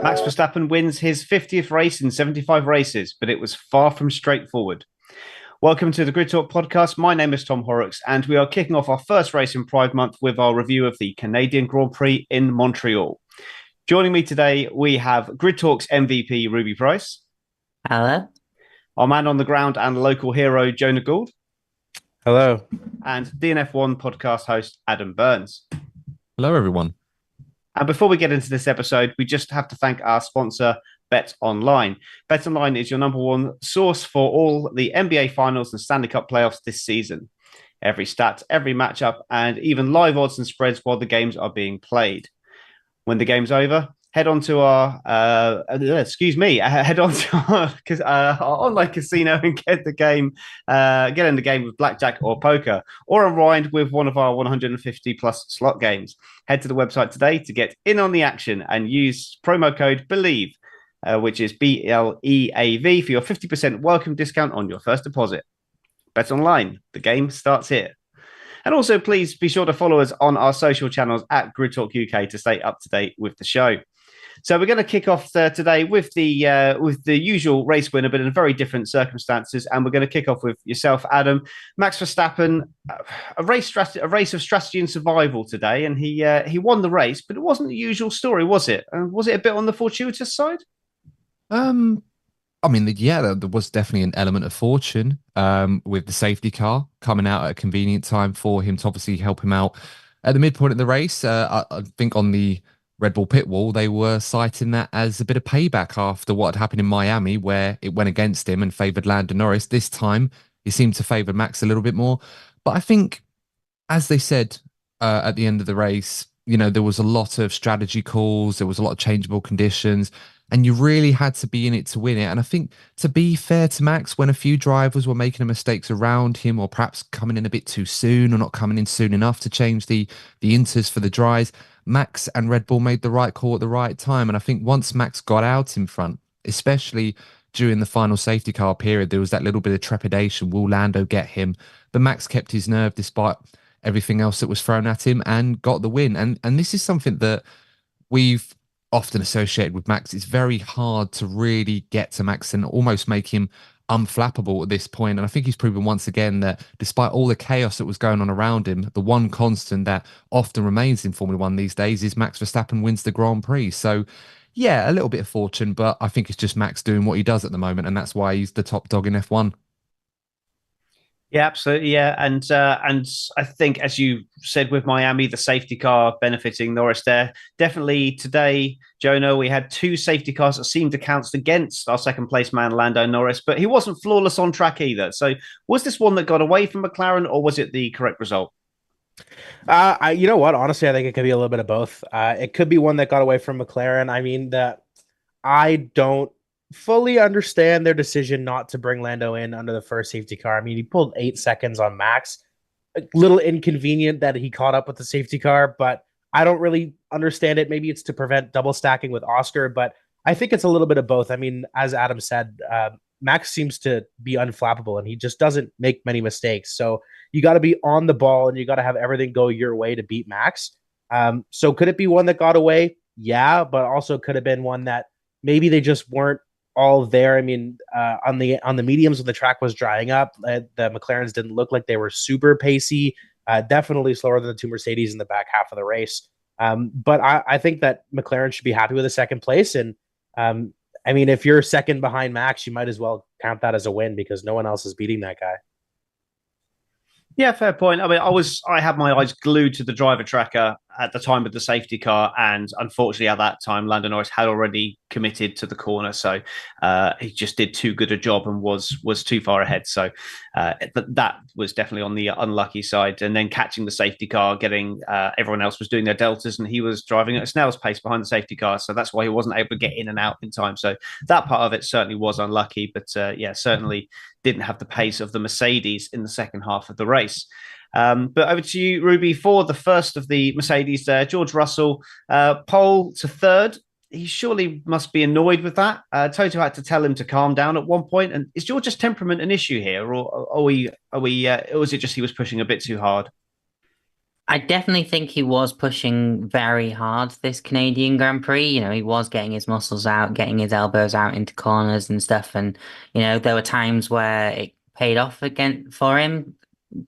Max Verstappen wins his 50th race in 75 races, but it was far from straightforward. Welcome to the Grid Talk podcast. My name is Tom Horrox, and we are kicking off our first race in Pride Month with our review of the Canadian Grand Prix in Montreal. Joining me today, we have Grid Talk's MVP, Ruby Price. Hello. Our man on the ground and local hero, Jonah Gould. Hello. And DNF1 podcast host, Adam Burns. Hello, everyone. And before we get into this episode, we just have to thank our sponsor, Bet Online. Bet Online is your number one source for all the NBA Finals and Stanley Cup playoffs this season. Every stat, every matchup, and even live odds and spreads while the games are being played. When the game's over, head on to our online casino and get in the game with blackjack or poker, or unwind with one of our 150 plus slot games. Head to the website today to get in on the action and use promo code BELIEVE, which is BLEAV, for your 50% welcome discount on your first deposit. Bet Online, the game starts here. And also, please be sure to follow us on our social channels at Grid Talk UK to stay up to date with the show. So we're going to kick off today with the usual race winner, but in very different circumstances. And we're going to kick off with yourself, Adam. Max Verstappen, a race of strategy and survival today, and he won the race, but it wasn't the usual story, was it? And was it a bit on the fortuitous side? I mean, yeah, there was definitely an element of fortune with the safety car coming out at a convenient time for him to obviously help him out at the midpoint of the race. I think on the Red Bull pit wall, they were citing that as a bit of payback after what had happened in Miami, where it went against him and favoured Lando Norris. This time, he seemed to favour Max a little bit more. But I think, as they said at the end of the race, you know, there was a lot of strategy calls, there was a lot of changeable conditions, and you really had to be in it to win it. And I think, to be fair to Max, when a few drivers were making mistakes around him, or perhaps coming in a bit too soon or not coming in soon enough to change the inters for the dries, Max and Red Bull made the right call at the right time. And I think once Max got out in front, especially during the final safety car period, there was that little bit of trepidation. Will Lando get him? But Max kept his nerve despite everything else that was thrown at him and got the win. And this is something that we've often associated with Max. It's very hard to really get to Max and almost make him unflappable at this point. And I think he's proven once again that despite all the chaos that was going on around him, the one constant that often remains in Formula One these days is Max Verstappen wins the Grand Prix. So yeah, a little bit of fortune, but I think it's just Max doing what he does at the moment, and that's why he's the top dog in F1. Yeah, absolutely. Yeah. And I think, as you said with Miami, the safety car benefiting Norris there. Definitely today, Jonah, we had two safety cars that seemed to count against our second place man, Lando Norris, but he wasn't flawless on track either. So was this one that got away from McLaren, or was it the correct result? You know what? Honestly, I think it could be a little bit of both. It could be one that got away from McLaren. I mean, that I don't fully understand their decision not to bring Lando in under the first safety car. I mean, he pulled 8 seconds on Max. A little inconvenient that he caught up with the safety car, but I don't really understand it. Maybe it's to prevent double stacking with Oscar, but I think it's a little bit of both. I mean, as Adam said, Max seems to be unflappable and he just doesn't make many mistakes. So you got to be on the ball and you got to have everything go your way to beat Max. So could it be one that got away? Yeah, but also could have been one that maybe they just weren't all there. I mean, on the mediums when the track was drying up, the McLarens didn't look like they were super pacey. Definitely slower than the two Mercedes in the back half of the race. But I think that McLaren should be happy with a second place. And I mean, if you're second behind Max, you might as well count that as a win because no one else is beating that guy. Yeah, fair point. I mean, I had my eyes glued to the driver tracker at the time of the safety car, and unfortunately, at that time, Lando Norris had already committed to the corner, so he just did too good a job and was too far ahead. So that was definitely on the unlucky side. And then catching the safety car, getting everyone else was doing their deltas, and he was driving at a snail's pace behind the safety car, so that's why he wasn't able to get in and out in time. So that part of it certainly was unlucky, but yeah, certainly didn't have the pace of the Mercedes in the second half of the race. But over to you, Ruby, for the first of the Mercedes there, George Russell, pole to third. He surely must be annoyed with that. Toto had to tell him to calm down at one point. And is George's temperament an issue here, or or was it just he was pushing a bit too hard? I definitely think he was pushing very hard this Canadian Grand Prix. He was getting his muscles out, getting his elbows out into corners and stuff. And, there were times where it paid off again for him.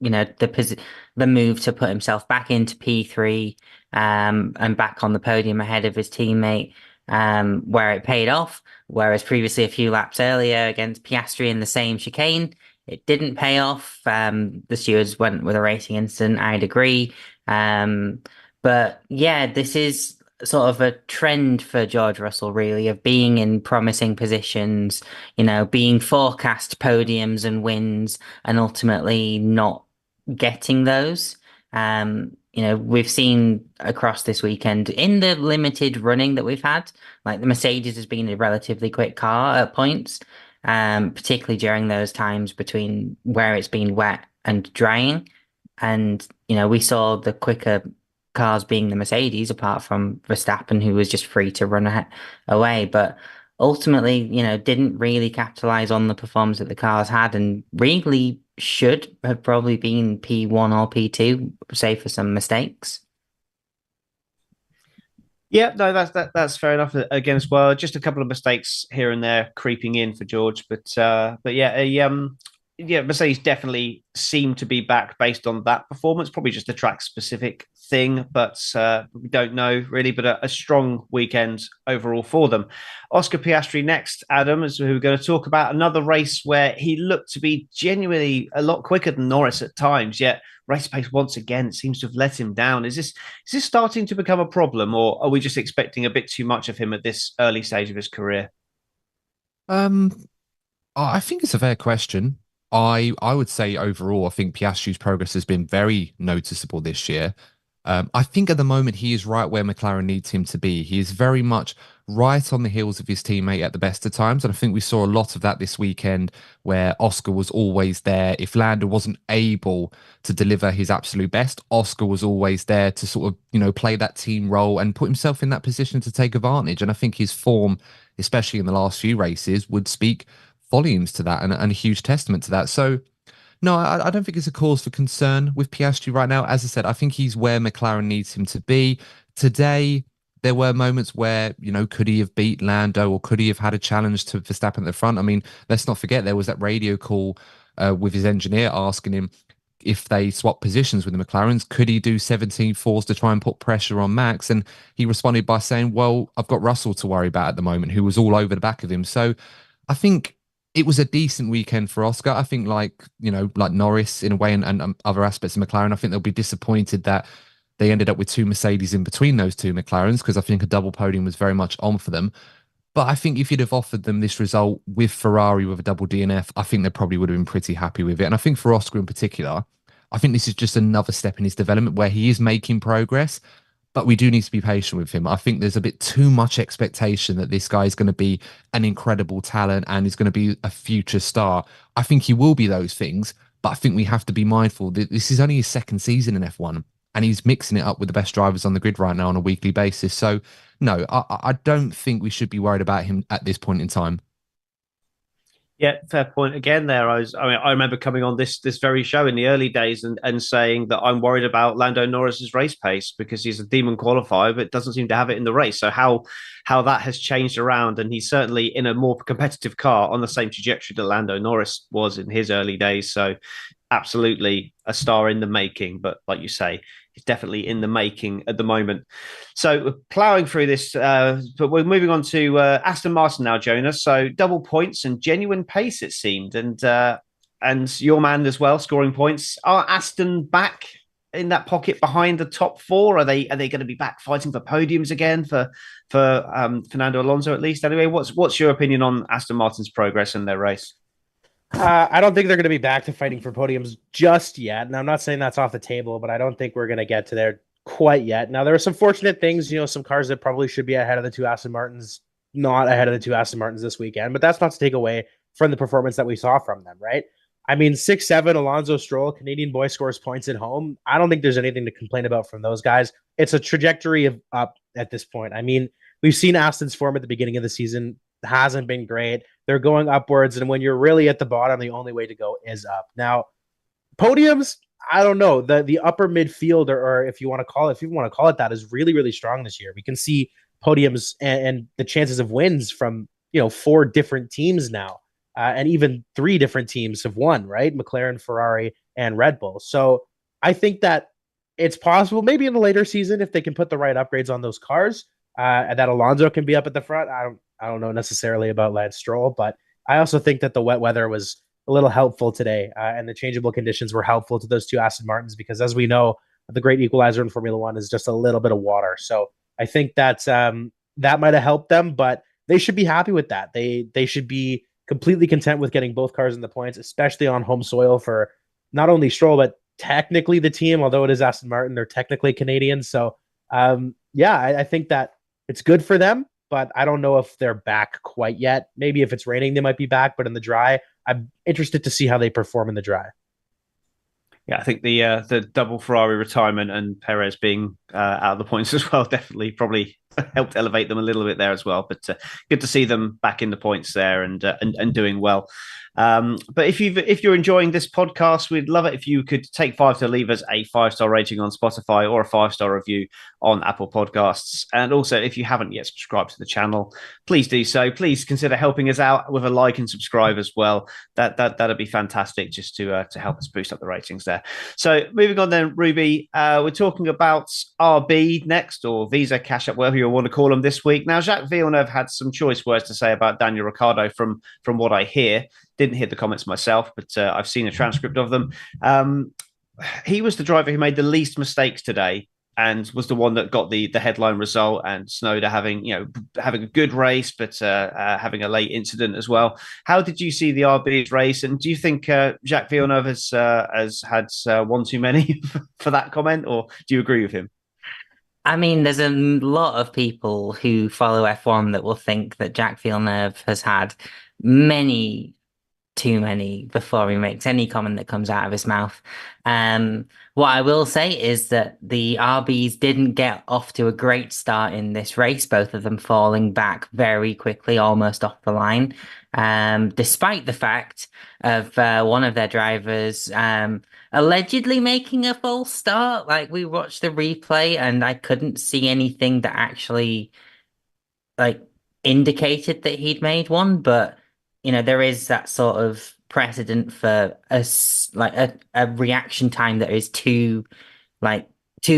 The move to put himself back into P3 and back on the podium ahead of his teammate, where it paid off. Whereas previously, a few laps earlier against Piastri in the same chicane, it didn't pay off. The stewards went with a racing incident. I'd agree. But yeah, this is sort of a trend for George Russell, really, of being in promising positions, being forecast podiums and wins, and ultimately not getting those. We've seen across this weekend in the limited running that we've had, like the Mercedes has been a relatively quick car at points, particularly during those times between where it's been wet and drying. And, we saw the quicker cars being the Mercedes, apart from Verstappen, who was just free to away. But ultimately, didn't really capitalize on the performance that the cars had and really should have probably been P1 or P2, save for some mistakes. Yeah, no, that's fair enough. Again, as well, just a couple of mistakes here and there creeping in for George, but yeah, yeah, Mercedes definitely seemed to be back based on that performance. Probably just a track specific thing, but we don't know really. But a strong weekend overall for them. Oscar Piastri next, Adam, as we were going to talk about another race where he looked to be genuinely a lot quicker than Norris at times, yet race pace once again seems to have let him down. Is this starting to become a problem, or are we just expecting a bit too much of him at this early stage of his career? Um, I think it's a fair question. I would say overall, I think Piastri's progress has been very noticeable this year. I think at the moment he is right where McLaren needs him to be. He is very much right on the heels of his teammate at the best of times. And I think we saw a lot of that this weekend where Oscar was always there. If Lando wasn't able to deliver his absolute best, Oscar was always there to sort of, play that team role and put himself in that position to take advantage. And I think his form, especially in the last few races, would speak volumes to that and a huge testament to that. So, no, I don't think it's a cause for concern with Piastri right now. As I said, I think he's where McLaren needs him to be. Today, there were moments where, could he have beat Lando or could he have had a challenge to Verstappen at the front? I mean, let's not forget there was that radio call with his engineer asking him if they swap positions with the McLarens, could he do 17 fours to try and put pressure on Max? And he responded by saying, well, I've got Russell to worry about at the moment, who was all over the back of him. So I think it was a decent weekend for Oscar. I think like Norris in a way and other aspects of McLaren, I think they'll be disappointed that they ended up with two Mercedes in between those two McLarens because I think a double podium was very much on for them. But I think if you'd have offered them this result with Ferrari with a double DNF, I think they probably would have been pretty happy with it. And I think for Oscar in particular, I think this is just another step in his development where he is making progress, but we do need to be patient with him. I think there's a bit too much expectation that this guy is going to be an incredible talent and is going to be a future star. I think he will be those things, but I think we have to be mindful that this is only his second season in F1 and he's mixing it up with the best drivers on the grid right now on a weekly basis. So no, I don't think we should be worried about him at this point in time. Yeah, fair point again there. I remember coming on this very show in the early days and saying that I'm worried about Lando Norris's race pace because he's a demon qualifier, but doesn't seem to have it in the race. So how that has changed around, and he's certainly in a more competitive car on the same trajectory that Lando Norris was in his early days. So absolutely a star in the making, but like you say, he's definitely in the making at the moment. So we're ploughing through this, but we're moving on to Aston Martin now, Jonah. So double points and genuine pace, it seemed, and your man as well, scoring points. Are Aston back in that pocket behind the top four? Are they going to be back fighting for podiums again for Fernando Alonso at least? Anyway, what's your opinion on Aston Martin's progress in their race? I don't think they're going to be back to fighting for podiums just yet. And I'm not saying that's off the table, but I don't think we're going to get to there quite yet. Now, there are some fortunate things, some cars that probably should be ahead of the two Aston Martins, not ahead of the two Aston Martins this weekend, but that's not to take away from the performance that we saw from them, right? I mean, 6-7, Alonso Stroll, Canadian boy scores points at home. I don't think there's anything to complain about from those guys. It's a trajectory of up at this point. I mean, we've seen Aston's form at the beginning of the season hasn't been great. They're going upwards, and when you're really at the bottom, the only way to go is up. Now, podiums, I don't know. The upper midfield, or if you want to call it that, is really, really strong this year. We can see podiums and the chances of wins from 4 different teams now, and even 3 different teams have won, right? McLaren, Ferrari, and Red Bull. So I think that it's possible, maybe in the later season, if they can put the right upgrades on those cars, that Alonso can be up at the front. I don't know necessarily about Lance Stroll, but I also think that the wet weather was a little helpful today, and the changeable conditions were helpful to those two Aston Martins because, as we know, the great equalizer in Formula One is just a little bit of water. So I think that might have helped them, but they should be happy with that. They should be completely content with getting both cars in the points, especially on home soil for not only Stroll, but technically the team, although it is Aston Martin, they're technically Canadian. So I think that it's good for them, but I don't know if they're back quite yet. Maybe if it's raining, they might be back, but in the dry, I'm interested to see how they perform in the dry. Yeah, I think the double Ferrari retirement and Perez being out of the points as well definitely probably helped elevate them a little bit there as well. But good to see them back in the points there and doing well. But if you're enjoying this podcast, we'd love it if you could take 5 to leave us a 5-star rating on Spotify or a 5-star review on Apple Podcasts. And also, if you haven't yet subscribed to the channel, please do so. Please consider helping us out with a like and subscribe as well. That'd be fantastic just to help us boost up the ratings there. So moving on then, Ruby, we're talking about RB next, or Visa Cash Up, whatever you want to call them this week. Now, Jacques Villeneuve had some choice words to say about Daniel Ricciardo from what I hear. Didn't hear the comments myself, but I've seen a transcript of them. He was the driver who made the least mistakes today and was the one that got the headline result, and Tsunoda having a good race, but having a late incident as well. How did you see the RB's race, and do you think Jacques Villeneuve has had one too many for that comment, or do you agree with him? I mean, there's a lot of people who follow F1 that will think that Jacques Villeneuve has had too many before he makes any comment that comes out of his mouth. What I will say is that the RBs didn't get off to a great start in this race, both of them falling back very quickly, almost off the line, despite the fact of one of their drivers allegedly making a false start. Like, we watched the replay and I couldn't see anything that actually indicated that he'd made one, but there is that sort of precedent for a reaction time that is too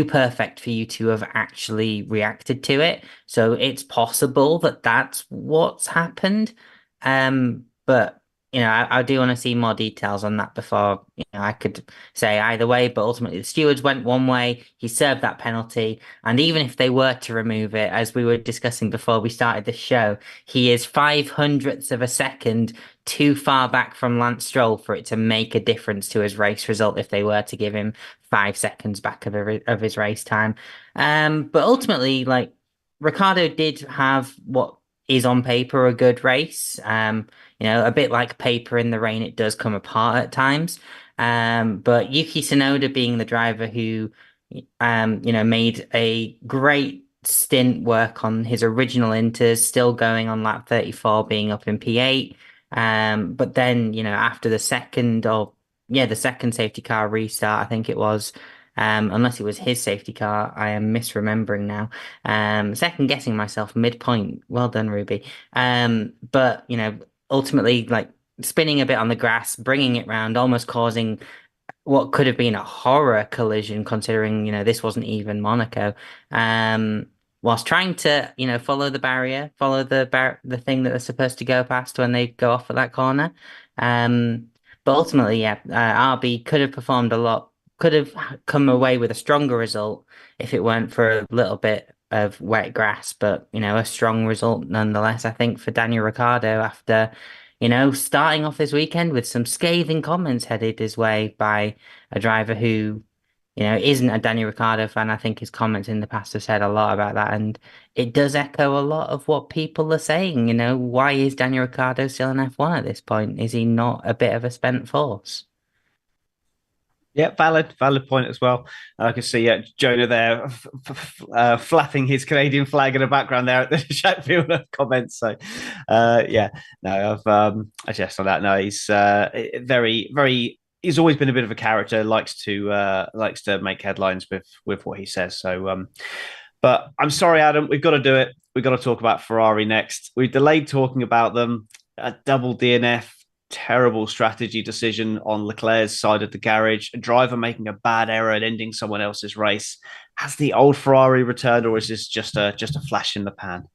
perfect for you to have actually reacted to it. So it's possible that that's what's happened. But I do want to see more details on that before, I could say either way. But ultimately, the stewards went one way. He served that penalty. And even if they were to remove it, as we were discussing before we started this show, he is 500ths of a second too far back from Lance Stroll for it to make a difference to his race result if they were to give him 5 seconds back of his race time. But ultimately, like, Ricardo did have what is on paper a good race. A bit like paper in the rain, it does come apart at times. But Yuki Tsunoda being the driver who, made a great stint work on his original inters, still going on lap 34, being up in P8. But then, after the second safety car restart, I think it was, unless it was his safety car, I am misremembering now. Second guessing myself midpoint. Well done, Ruby. But ultimately, like, spinning a bit on the grass, bringing it round, almost causing what could have been a horror collision, considering, this wasn't even Monaco. Whilst trying to, follow the barrier, follow the thing that they're supposed to go past when they go off at that corner. But ultimately, yeah, RB could have performed a lot, could have come away with a stronger result if it weren't for a little bit of wet grass. But, a strong result nonetheless, I think, for Daniel Ricciardo after, starting off this weekend with some scathing comments headed his way by a driver who, isn't a Daniel Ricciardo fan. I think his comments in the past have said a lot about that. And it does echo a lot of what people are saying. Why is Daniel Ricciardo still in F1 at this point? Is he not a bit of a spent force? Yeah, valid point as well. I can see Jonah there flapping his Canadian flag in the background there at the chat field of comments. So, yeah, no, I just on that. No, he's very, very. He's always been a bit of a character. Likes to make headlines with what he says. So, but I'm sorry, Adam. We've got to do it. We've got to talk about Ferrari next. We've delayed talking about them. A double DNF. Terrible strategy decision on Leclerc's side of the garage, a driver making a bad error and ending someone else's race. Has the old Ferrari returned, or is this just a flash in the pan?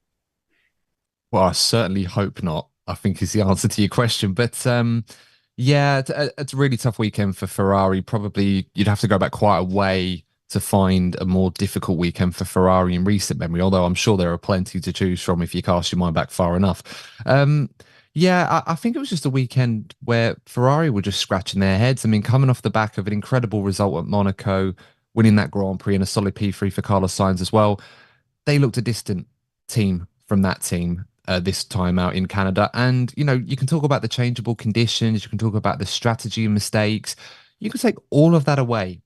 Well, I certainly hope not, I think is the answer to your question. But yeah, it's a really tough weekend for Ferrari. Probably you'd have to go back quite a way to find a more difficult weekend for Ferrari in recent memory, although I'm sure there are plenty to choose from if you cast your mind back far enough. Yeah, I think it was just a weekend where Ferrari were just scratching their heads. I mean, coming off the back of an incredible result at Monaco, winning that Grand Prix and a solid P3 for Carlos Sainz as well, they looked a distant team from that team this time out in Canada. And, you can talk about the changeable conditions, you can talk about the strategy and mistakes. You can take all of that away.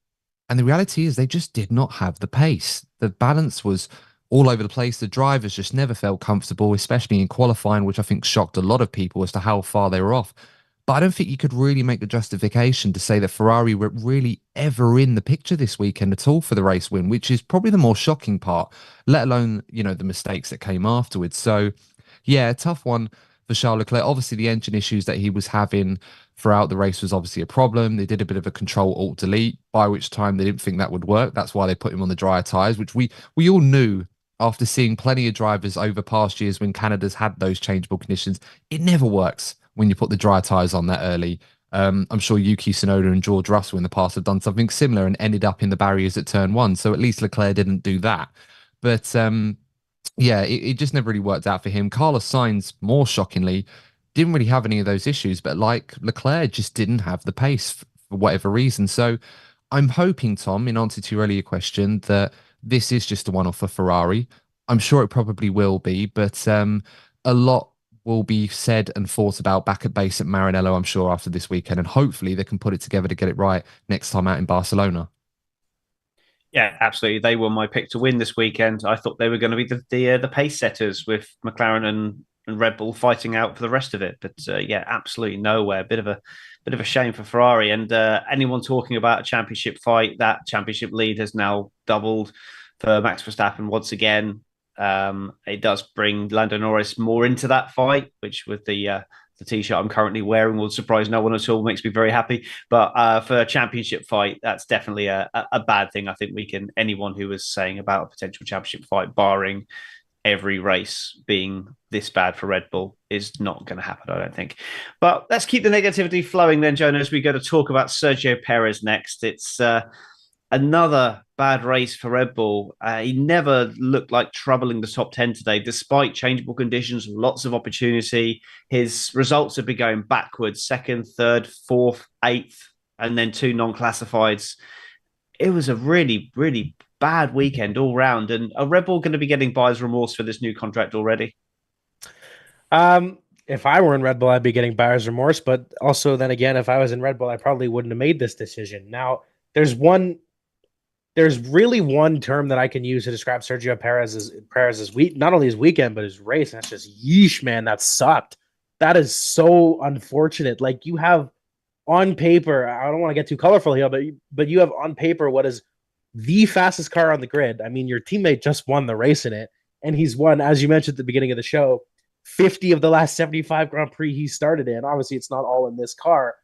And the reality is they just did not have the pace. The balance was all over the place. The drivers just never felt comfortable, especially in qualifying, which I think shocked a lot of people as to how far they were off. But I don't think you could really make the justification to say that Ferrari were really ever in the picture this weekend at all for the race win, which is probably the more shocking part, let alone, the mistakes that came afterwards. So, yeah, a tough one for Charles Leclerc. Obviously, the engine issues that he was having throughout the race was obviously a problem. They did a bit of a Control-Alt-Delete, by which time they didn't think that would work. That's why they put him on the drier tyres, which we all knew after seeing plenty of drivers over past years when Canada's had those changeable conditions. It never works when you put the dry tyres on that early. I'm sure Yuki Tsunoda and George Russell in the past have done something similar and ended up in the barriers at turn one. So at least Leclerc didn't do that. But yeah, it just never really worked out for him. Carlos Sainz, more shockingly, didn't really have any of those issues, but like Leclerc just didn't have the pace for whatever reason. So I'm hoping, Tom, in answer to your earlier question, that this is just a one-off for Ferrari. I'm sure it probably will be, but a lot will be said and thought about back at base at Maranello, I'm sure, after this weekend, and hopefully they can put it together to get it right next time out in Barcelona. Yeah, absolutely. They were my pick to win this weekend. I thought they were going to be the pace setters with McLaren and Red Bull fighting out for the rest of it. But yeah, absolutely nowhere. Bit of a shame for Ferrari. And anyone talking about a championship fight, that championship lead has now doubled for Max Verstappen once again. It does bring Lando Norris more into that fight, which with the t-shirt I'm currently wearing will surprise no one at all. Makes me very happy. But for a championship fight, that's definitely a bad thing. I think anyone who was saying about a potential championship fight, barring every race being this bad for Red Bull is not going to happen, I don't think. But let's keep the negativity flowing then, Jonah, as we go to talk about Sergio Perez next. It's another bad race for Red Bull. He never looked like troubling the top 10 today, despite changeable conditions, lots of opportunity. His results have been going backwards, second, third, fourth, eighth, and then two non-classifieds. It was a really, really bad weekend all round. And are Red Bull going to be getting buyer's remorse for this new contract already? If I were in Red Bull, I'd be getting buyer's remorse. But also, then again, if I was in Red Bull, I probably wouldn't have made this decision. Now, there's really one term that I can use to describe Sergio Perez's week, not only his weekend, but his race. And that's just yeesh, man. That sucked. That is so unfortunate. Like, you have on paper, I don't want to get too colorful here, but you have on paper what is the fastest car on the grid. I mean, your teammate just won the race in it, and he's won, as you mentioned at the beginning of the show, 50 of the last 75 Grand Prix he started in. Obviously, it's not all in this car,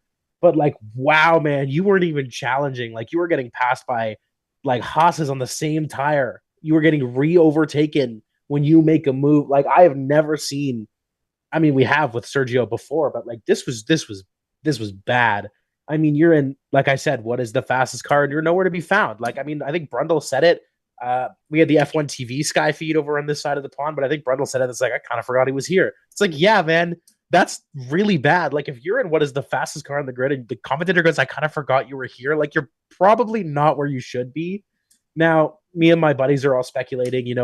but like, wow, man, you weren't even challenging. Like, you were getting passed by like Haas's on the same tire. You were getting re-overtaken when you make a move. Like, I have never seen. I mean, we have with Sergio before, but like this was bad. I mean, you're in, like I said, what is the fastest car, and you're nowhere to be found. Like, I mean, I think Brundle said it. We had the F1 TV Sky feed over on this side of the pond, but I think Brundle said it. It's like, I kind of forgot he was here. It's like, yeah, man, that's really bad. Like, if you're in what is the fastest car on the grid and the commentator goes, I kind of forgot you were here, like, you're probably not where you should be. Now, me and my buddies are all speculating,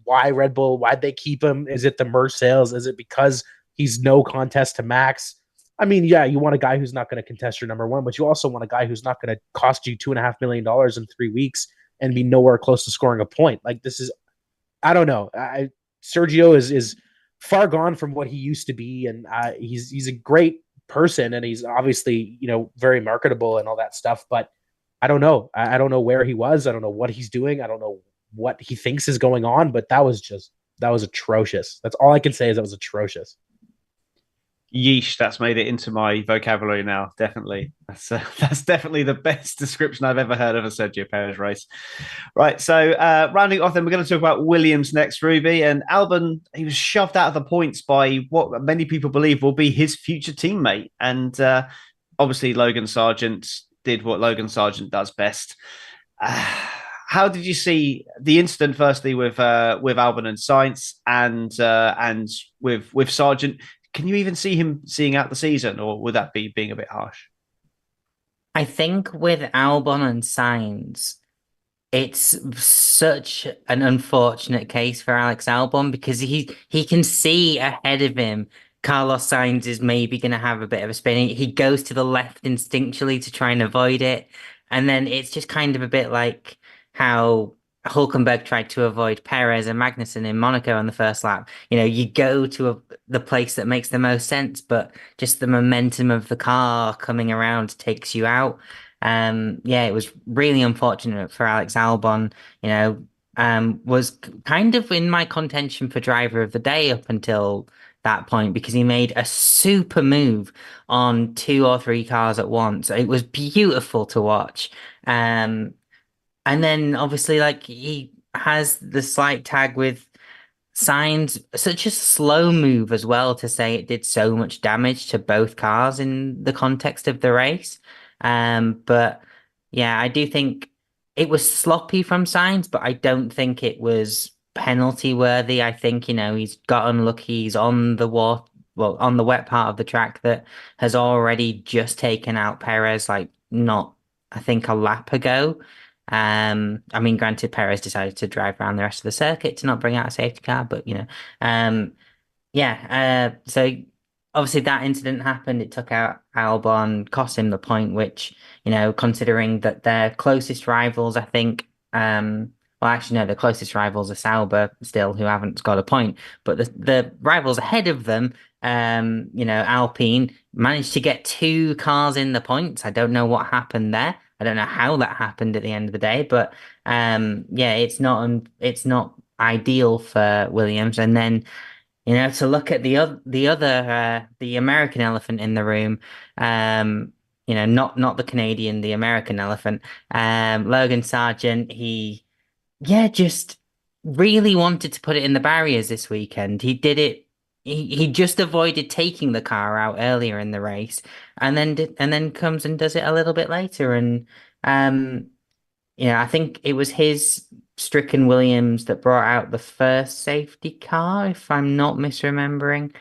why Red Bull, why'd they keep him? Is it the Merc sales? Is it because he's no contest to Max? I mean, yeah, you want a guy who's not going to contest your number one, but you also want a guy who's not going to cost you $2.5 million in 3 weeks and be nowhere close to scoring a point. Like, this is, I don't know. Sergio is far gone from what he used to be, and he's a great person, and he's obviously very marketable and all that stuff. But I don't know. I don't know where he was. I don't know what he's doing. I don't know what he thinks is going on. But that was atrocious. That's all I can say is that was atrocious. Yeesh, that's made it into my vocabulary now. Definitely, that's definitely the best description I've ever heard of a Sergio Perez race. Right, so rounding off, then we're going to talk about Williams next, Ruby. And Albon, he was shoved out of the points by what many people believe will be his future teammate, and obviously Logan Sargent did what Logan Sargent does best. How did you see the incident? Firstly, with Albon and Sainz, and with Sargent? Can you even see him seeing out the season, or would that be being a bit harsh? I think with Albon and Sainz, it's such an unfortunate case for Alex Albon because he can see ahead of him Carlos Sainz is maybe going to have a bit of a spin. He goes to the left instinctually to try and avoid it. And then it's just kind of a bit like how Hulkenberg tried to avoid Perez and Magnussen in Monaco on the first lap. You go to the place that makes the most sense, but just the momentum of the car coming around takes you out. Yeah, it was really unfortunate for Alex Albon. Was kind of in my contention for driver of the day up until that point because he made a super move on 2 or 3 cars at once. It was beautiful to watch. And then obviously, like, he has the slight tag with Sainz, such a slow move as well to say it did so much damage to both cars in the context of the race. But yeah, I do think it was sloppy from Sainz, but I don't think it was penalty worthy. I think, he's got unlucky. He's on the on the wet part of the track that has already just taken out Perez, like not, I think, a lap ago. I mean, granted, Perez decided to drive around the rest of the circuit to not bring out a safety car, but so obviously that incident happened. It took out Albon, cost him the point, which, considering that their closest rivals, I think, well, actually, no, the closest rivals are Sauber still, who haven't got a point, but the rivals ahead of them, Alpine managed to get 2 cars in the points. I don't know what happened there. I don't know how that happened at the end of the day, but yeah, it's not ideal for Williams. And then to look at the American elephant in the room, not the Canadian, the American elephant, Logan Sargent. Just really wanted to put it in the barriers this weekend. He did it. He just avoided taking the car out earlier in the race, and then comes and does it a little bit later. And um, I think it was his stricken Williams that brought out the first safety car, if I'm not misremembering.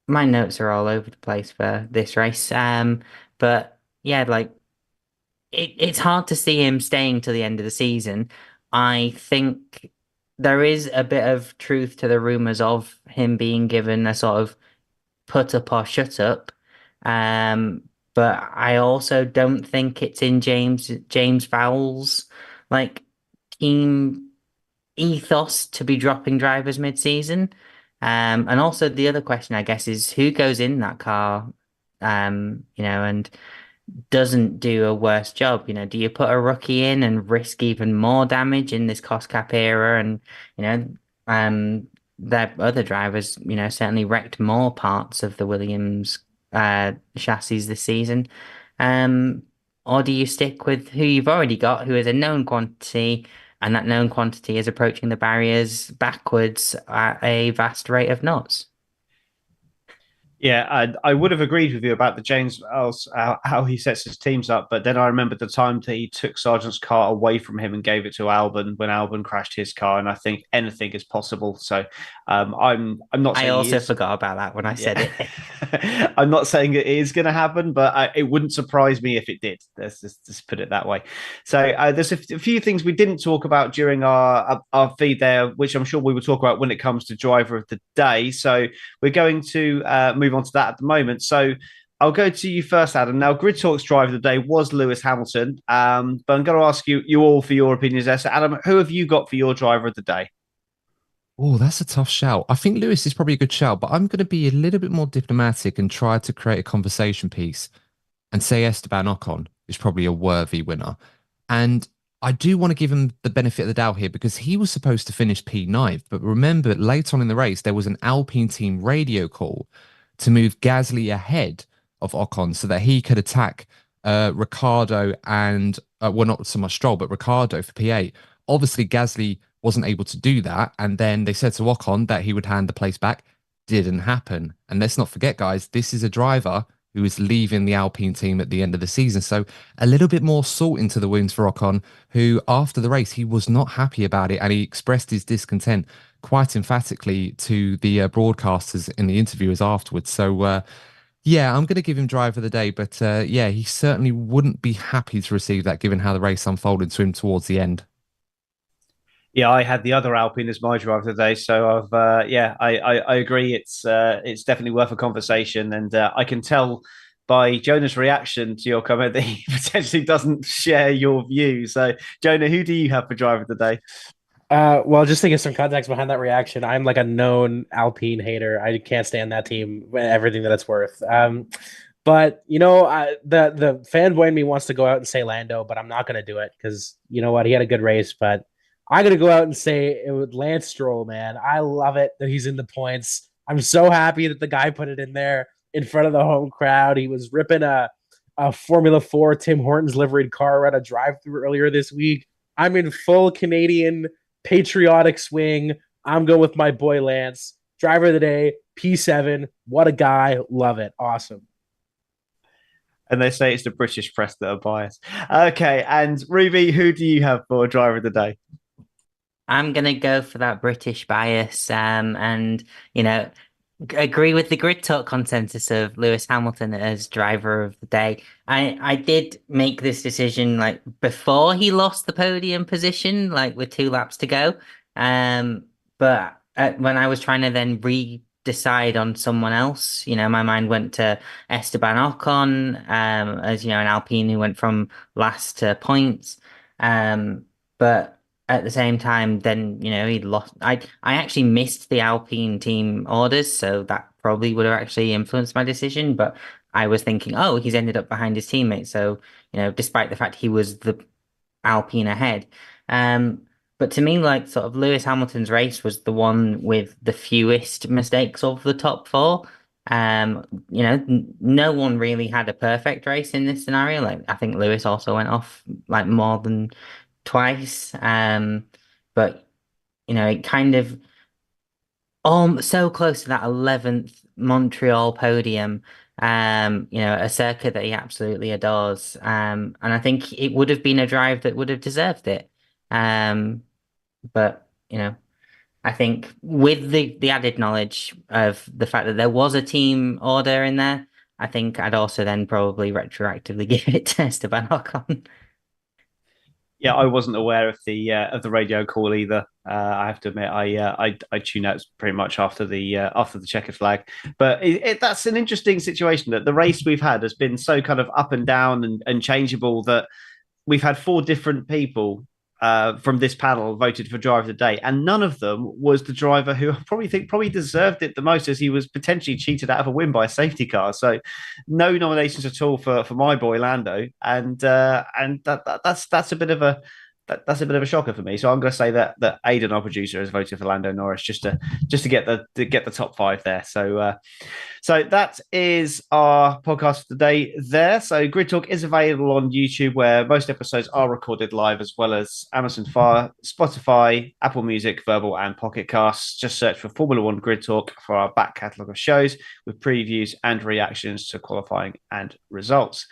My notes are all over the place for this race. But yeah, like it's hard to see him staying to the end of the season. I think there is a bit of truth to the rumors of him being given a sort of put up or shut up. Um, but I also don't think it's in James Vowell's like team ethos to be dropping drivers mid-season. And also the other question, I guess, is who goes in that car, and doesn't do a worse job. Do you put a rookie in and risk even more damage in this cost cap era? And, you know, their other drivers, certainly wrecked more parts of the Williams chassis this season. Um, or do you stick with who you've already got, who is a known quantity, and that known quantity is approaching the barriers backwards at a vast rate of knots? Yeah, I would have agreed with you about the James how he sets his teams up, but then I remembered the time that he took Sargent's car away from him and gave it to Albon when Albon crashed his car, and I think anything is possible. So I'm not I saying he also is. forgot about that when I said Yeah. it. I'm not saying it is going to happen, but it wouldn't surprise me if it did. Let's just put it that way. So there's a few things we didn't talk about during our feed there, which I'm sure we will talk about when it comes to driver of the day. So we're going to move on to that at the moment. I'll go to you first, Adam. Now, Grid Talk's driver of the day was Lewis Hamilton, but I'm going to ask you all for your opinions there. So, Adam, who have you got for your driver of the day? Oh, that's a tough shout. I think Lewis is probably a good shout, but I'm going to be a little bit more diplomatic and try to create a conversation piece and say Esteban Ocon is probably a worthy winner. And I do want to give him the benefit of the doubt here because he was supposed to finish P9th. But remember, late on in the race, there was an Alpine team radio call to move Gasly ahead of Ocon so that he could attack Ricardo and, well, not so much Stroll, but Ricardo for P8. Obviously, Gasly wasn't able to do that. And then they said to Ocon that he would hand the place back. Didn't happen. And let's not forget, guys, this is a driver who is leaving the Alpine team at the end of the season. So a little bit more salt into the wounds for Ocon, who after the race, he was not happy about it. And he expressed his discontent quite emphatically to the broadcasters in the interviewers afterwards. So, yeah, I'm going to give him driver of the day. But yeah, he certainly wouldn't be happy to receive that given how the race unfolded to him towards the end. Yeah, I had the other Alpine as my driver today, so I agree. It's definitely worth a conversation, and I can tell by Jonah's reaction to your comment that he potentially doesn't share your view. So, Jonah, who do you have for driver of the day? Well, just to get some context behind that reaction, I'm like a known Alpine hater. I can't stand that team, everything that it's worth. But the fanboy in me wants to go out and say Lando, but I'm not going to do it because you know what, he had a good race. But I'm going to go out and say it with Lance Stroll, man. I love it that he's in the points. I'm so happy that the guy put it in there in front of the home crowd. He was ripping a Formula 4 Tim Hortons liveried car at a drive-through earlier this week. I'm in full Canadian patriotic swing. I'm going with my boy Lance. Driver of the day, P7. What a guy. Love it. Awesome. And they say it's the British press that are biased. Okay, and Ruby, who do you have for driver of the day? I'm gonna go for that British bias, and agree with the grid talk consensus of Lewis Hamilton as driver of the day. I did make this decision like before he lost the podium position, like with 2 laps to go. But when I was trying to then re-decide on someone else, my mind went to Esteban Ocon, as an Alpine who went from last to points. But at the same time, then he lost. I actually missed the Alpine team orders, so that probably would have actually influenced my decision. But I was thinking, oh, he's ended up behind his teammate, so despite the fact he was the Alpine ahead. But to me, like sort of Lewis Hamilton's race was the one with the fewest mistakes of the top four. No one really had a perfect race in this scenario. Like I think Lewis also went off like more than twice. But it kind of so close to that 11th Montreal podium. A circuit that he absolutely adores. And I think it would have been a drive that would have deserved it. But I think with the added knowledge of the fact that there was a team order in there, I think I'd also then probably retroactively give it to Esteban Ocon. Yeah, I wasn't aware of the radio call either. I have to admit, I tune out pretty much after the checkered flag. But that's an interesting situation that the race we've had has been so kind of up and down and changeable that we've had four different people from this panel voted for driver of the day, and none of them was the driver who I probably deserved it the most, as he was potentially cheated out of a win by a safety car. So, no nominations at all for my boy Lando, and that's a bit of a that's a bit of a shocker for me. So I'm going to say that Aidan, our producer, has voted for Lando Norris just to get the top five there. So that is our podcast for today there. So Grid Talk is available on YouTube, where most episodes are recorded live, as well as Amazon Fire, Spotify, Apple Music, Verbal, and Pocket Casts. Just search for Formula One Grid Talk for our back catalogue of shows with previews and reactions to qualifying and results.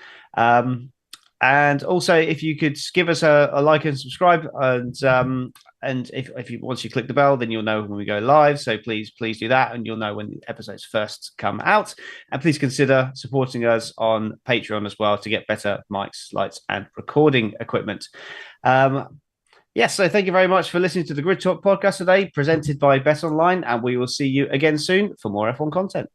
And also, if you could give us a like and subscribe, and if you once you click the bell, then you'll know when we go live. So please do that, and you'll know when the episodes first come out. And please consider supporting us on Patreon as well to get better mics, lights, and recording equipment. Yes, so thank you very much for listening to the Grid Talk podcast today, presented by Bet Online, and we will see you again soon for more F1 content.